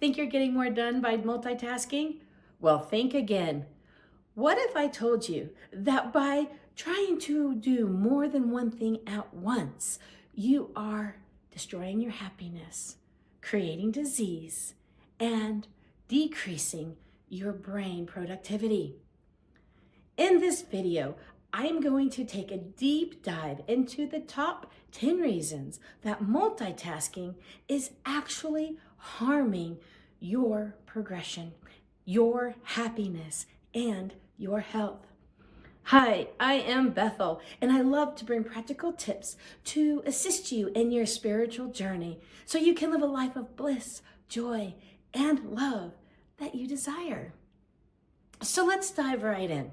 Think you're getting more done by multitasking? Well, think again. What if I told you that by trying to do more than one thing at once, you are destroying your happiness, creating disease, and decreasing your brain productivity? In this video, I'm going to take a deep dive into the top 10 reasons that multitasking is actually harming your progression, your happiness, and your health. Hi, I am Bethel, and I love to bring practical tips to assist you in your spiritual journey so you can live a life of bliss, joy, and love that you desire. So let's dive right in.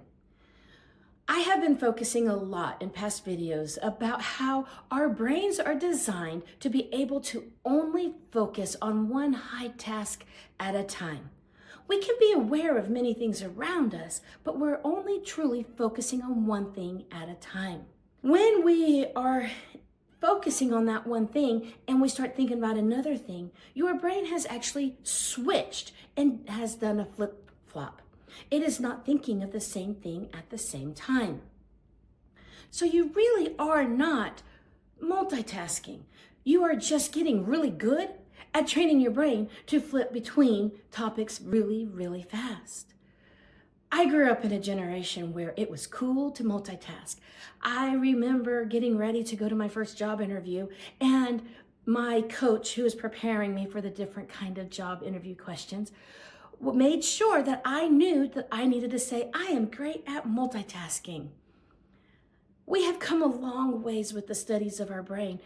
I have been focusing a lot in past videos about how our brains are designed to be able to only focus on one high task at a time. We can be aware of many things around us, but we're only truly focusing on one thing at a time. When we are focusing on that one thing and we start thinking about another thing, your brain has actually switched and has done a flip-flop. It is not thinking of the same thing at the same time. So you really are not multitasking. You are just getting really good at training your brain to flip between topics really, really fast. I grew up in a generation where it was cool to multitask. I remember getting ready to go to my first job interview, and my coach, who was preparing me for the different kind of job interview questions, made sure that I knew that I needed to say, I am great at multitasking. We have come a long ways with the studies of our brain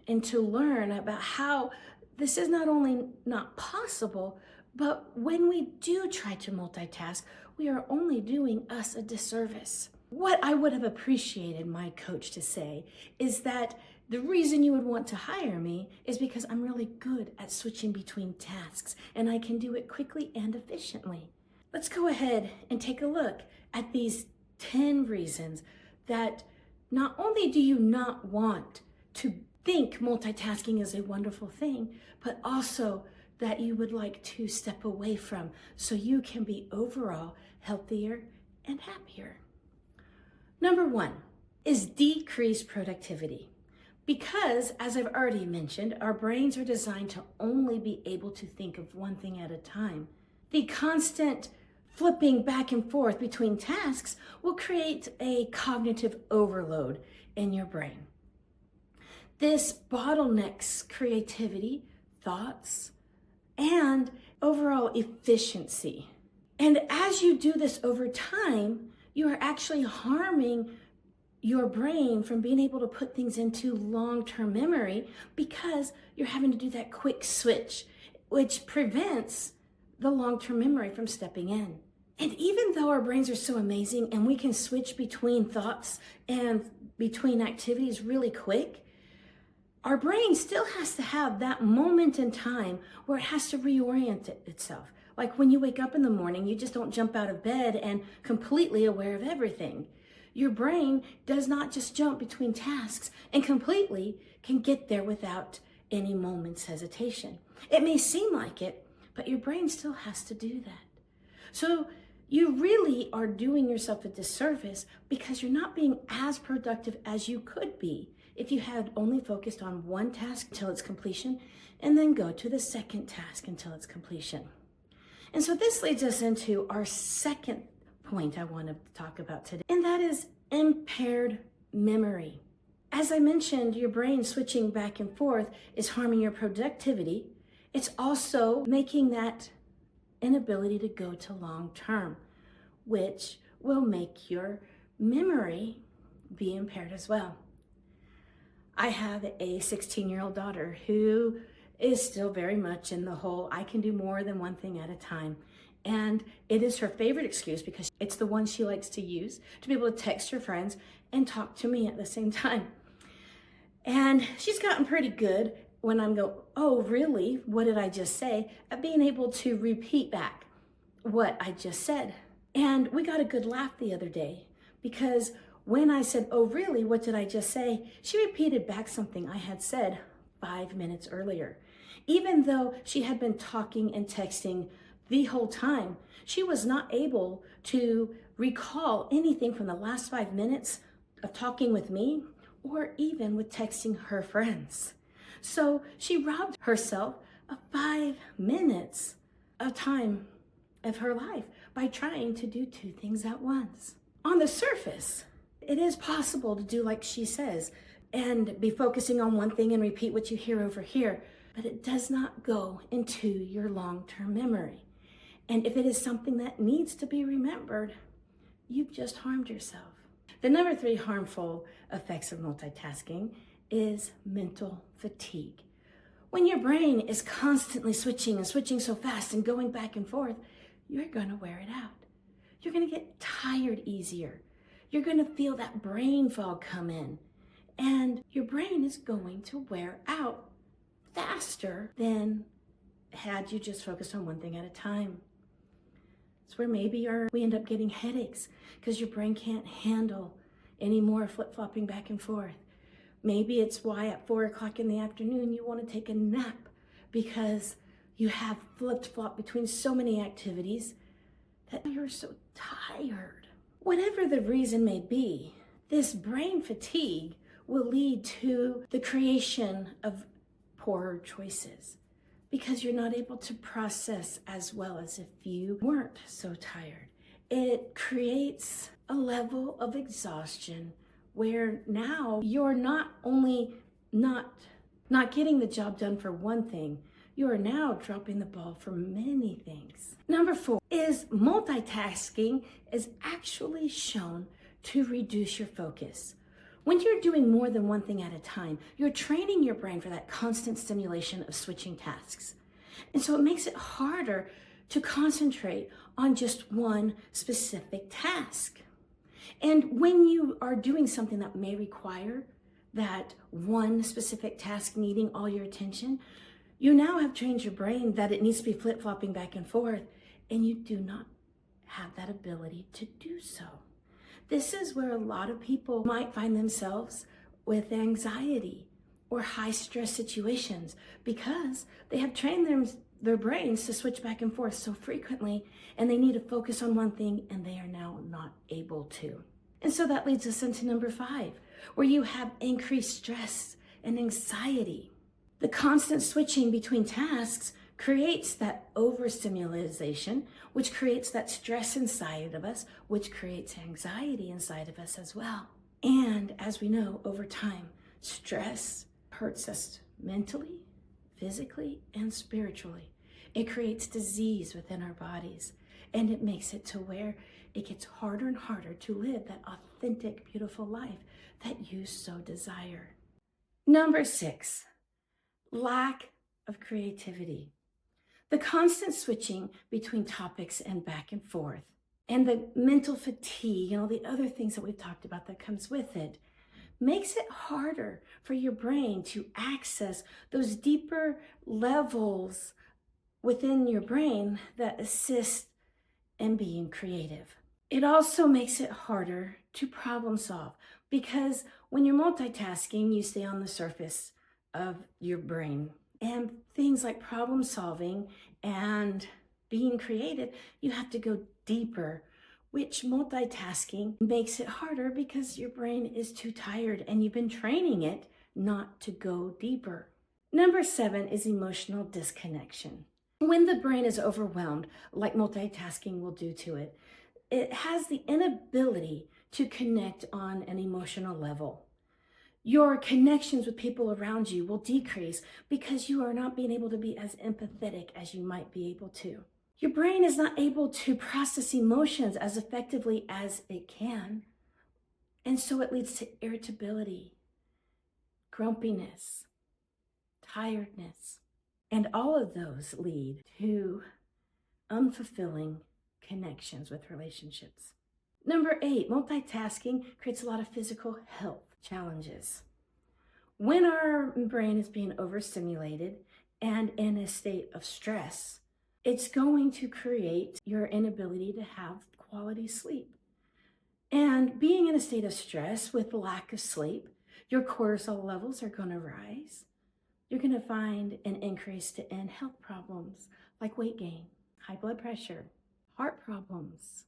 and to learn about how this is not only not possible, but when we do try to multitask, we are only doing us a disservice. What I would have appreciated my coach to say is that the reason you would want to hire me is because I'm really good at switching between tasks and I can do it quickly and efficiently. Let's go ahead and take a look at these 10 reasons that not only do you not want to think multitasking is a wonderful thing, but also that you would like to step away from so you can be overall healthier and happier. Number 1 is decreased productivity. Because, as I've already mentioned, our brains are designed to only be able to think of one thing at a time. The constant flipping back and forth between tasks will create a cognitive overload in your brain. This bottlenecks creativity, thoughts, and overall efficiency. And as you do this over time, you are actually harming your brain from being able to put things into long-term memory because you're having to do that quick switch, which prevents the long-term memory from stepping in. And even though our brains are so amazing and we can switch between thoughts and between activities really quick, our brain still has to have that moment in time where it has to reorient itself. Like when you wake up in the morning, you just don't jump out of bed and completely aware of everything. Your brain does not just jump between tasks and completely can get there without any moment's hesitation. It may seem like it, but your brain still has to do that. So you really are doing yourself a disservice because you're not being as productive as you could be if you had only focused on one task until its completion and then go to the second task until its completion. And so this leads us into our second point I want to talk about today, and that is impaired memory. As I mentioned, your brain switching back and forth is harming your productivity. It's also making that inability to go to long term, which will make your memory be impaired as well. I have a 16-year-old daughter who is still very much in the whole, I can do more than one thing at a time. And it is her favorite excuse because it's the one she likes to use to be able to text her friends and talk to me at the same time. And she's gotten pretty good when I'm going, oh, really? What did I just say? At being able to repeat back what I just said. And we got a good laugh the other day because when I said, oh, really? What did I just say? She repeated back something I had said 5 minutes earlier. Even though she had been talking and texting the whole time, she was not able to recall anything from the last 5 minutes of talking with me or even with texting her friends. So she robbed herself of 5 minutes of time of her life by trying to do two things at once. On the surface, it is possible to do like she says and be focusing on one thing and repeat what you hear over here, but it does not go into your long-term memory. And if it is something that needs to be remembered, you've just harmed yourself. The number 3 harmful effects of multitasking is mental fatigue. When your brain is constantly switching and switching so fast and going back and forth, you're going to wear it out. You're going to get tired easier. You're going to feel that brain fog come in, and your brain is going to wear out faster than had you just focused on one thing at a time. It's where maybe we end up getting headaches because your brain can't handle any more flip-flopping back and forth. Maybe it's why at 4 o'clock in the afternoon you want to take a nap because you have flipped-flop between so many activities that you're so tired. Whatever the reason may be, this brain fatigue will lead to the creation of poorer choices because you're not able to process as well as if you weren't so tired. It creates a level of exhaustion where now you're not only not getting the job done for one thing, you are now dropping the ball for many things. Number 4 is multitasking is actually shown to reduce your focus. When you're doing more than one thing at a time, you're training your brain for that constant stimulation of switching tasks. And so it makes it harder to concentrate on just one specific task. And when you are doing something that may require that one specific task needing all your attention, you now have trained your brain that it needs to be flip-flopping back and forth, and you do not have that ability to do so. This is where a lot of people might find themselves with anxiety or high stress situations because they have trained their brains to switch back and forth so frequently, and they need to focus on one thing and they are now not able to. And so that leads us into number 5, where you have increased stress and anxiety. The constant switching between tasks creates that overstimulation, which creates that stress inside of us, which creates anxiety inside of us as well. And as we know, over time, stress hurts us mentally, physically, and spiritually. It creates disease within our bodies, and it makes it to where it gets harder and harder to live that authentic, beautiful life that you so desire. Number 6, lack of creativity. The constant switching between topics and back and forth, and the mental fatigue and all the other things that we've talked about that comes with it, makes it harder for your brain to access those deeper levels within your brain that assist in being creative. It also makes it harder to problem solve because when you're multitasking, you stay on the surface of your brain. And things like problem solving and being creative, you have to go deeper, which multitasking makes it harder because your brain is too tired and you've been training it not to go deeper. Number 7 is emotional disconnection. When the brain is overwhelmed, like multitasking will do to it, it has the inability to connect on an emotional level. Your connections with people around you will decrease because you are not being able to be as empathetic as you might be able to. Your brain is not able to process emotions as effectively as it can. And so it leads to irritability, grumpiness, tiredness, and all of those lead to unfulfilling connections with relationships. Number 8, multitasking creates a lot of physical health challenges. When our brain is being overstimulated and in a state of stress, it's going to create your inability to have quality sleep. And being in a state of stress with lack of sleep, your cortisol levels are going to rise. you're going to find an increase in health problems like weight gain, high blood pressure, heart problems,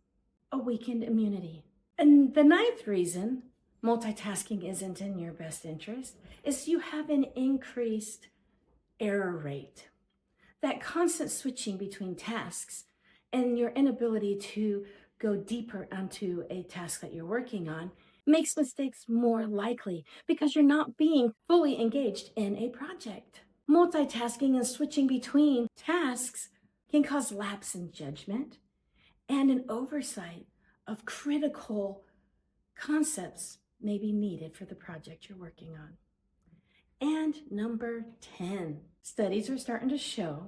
a weakened immunity. And the ninth reason multitasking isn't in your best interest is you have an increased error rate. That constant switching between tasks and your inability to go deeper onto a task that you're working on makes mistakes more likely because you're not being fully engaged in a project. Multitasking and switching between tasks can cause lapse in judgment and an oversight of critical concepts may be needed for the project you're working on. And number 10, studies are starting to show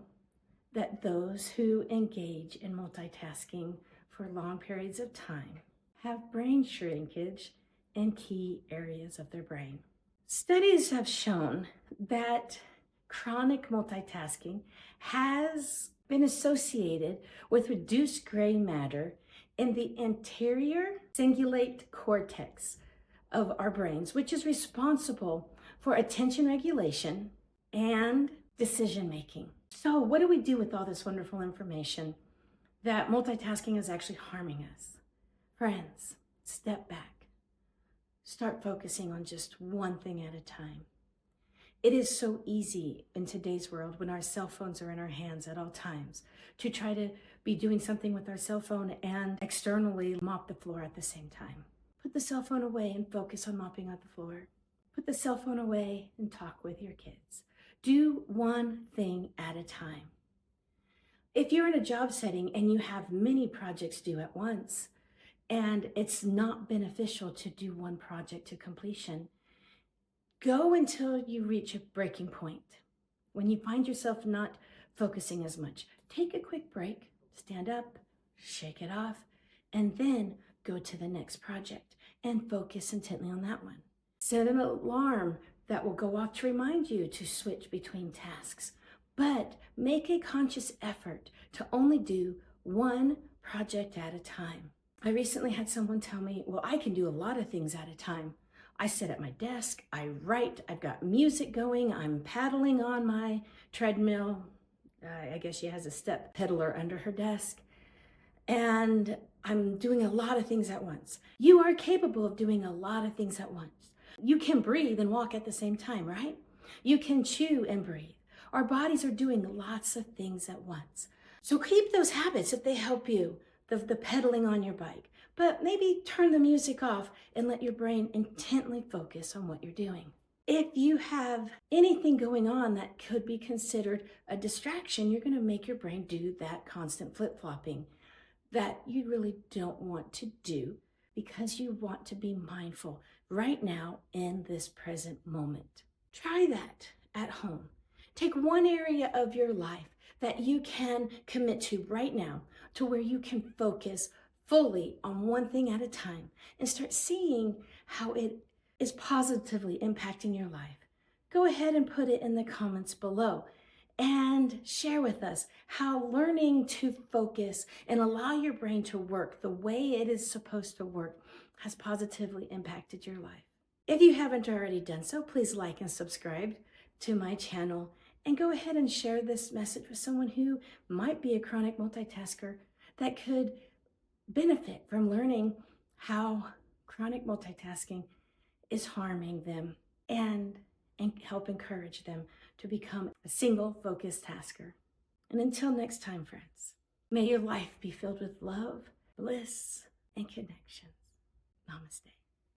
that those who engage in multitasking for long periods of time have brain shrinkage in key areas of their brain. Studies have shown that chronic multitasking has been associated with reduced gray matter in the anterior cingulate cortex of our brains, which is responsible for attention regulation and decision making. So what do we do with all this wonderful information that multitasking is actually harming us? Friends, step back. Start focusing on just one thing at a time. It is so easy in today's world when our cell phones are in our hands at all times to try to be doing something with our cell phone and externally mop the floor at the same time. Put the cell phone away and focus on mopping up the floor. Put the cell phone away and talk with your kids. Do one thing at a time. If you're in a job setting and you have many projects due at once, and it's not beneficial to do one project to completion, go until you reach a breaking point. When you find yourself not focusing as much, take a quick break, stand up, shake it off, and then go to the next project and focus intently on that one. Set an alarm that will go off to remind you to switch between tasks, but make a conscious effort to only do one project at a time. I recently had someone tell me, well, I can do a lot of things at a time. I sit at my desk, I write, I've got music going, I'm paddling on my treadmill. I guess she has a step pedaler under her desk. And I'm doing a lot of things at once. You are capable of doing a lot of things at once. You can breathe and walk at the same time, right? You can chew and breathe. Our bodies are doing lots of things at once. So keep those habits if they help you, the pedaling on your bike. But maybe turn the music off and let your brain intently focus on what you're doing. If you have anything going on that could be considered a distraction, you're going to make your brain do that constant flip-flopping that you really don't want to do because you want to be mindful right now in this present moment. Try that at home. Take one area of your life that you can commit to right now to where you can focus fully on one thing at a time and start seeing how it is positively impacting your life. Go ahead and put it in the comments below and share with us how learning to focus and allow your brain to work the way it is supposed to work has positively impacted your life. If you haven't already done so, please like and subscribe to my channel and go ahead and share this message with someone who might be a chronic multitasker that could benefit from learning how chronic multitasking is harming them and help encourage them to become a single focused tasker. And until next time, friends, may your life be filled with love, bliss, and connections. Namaste.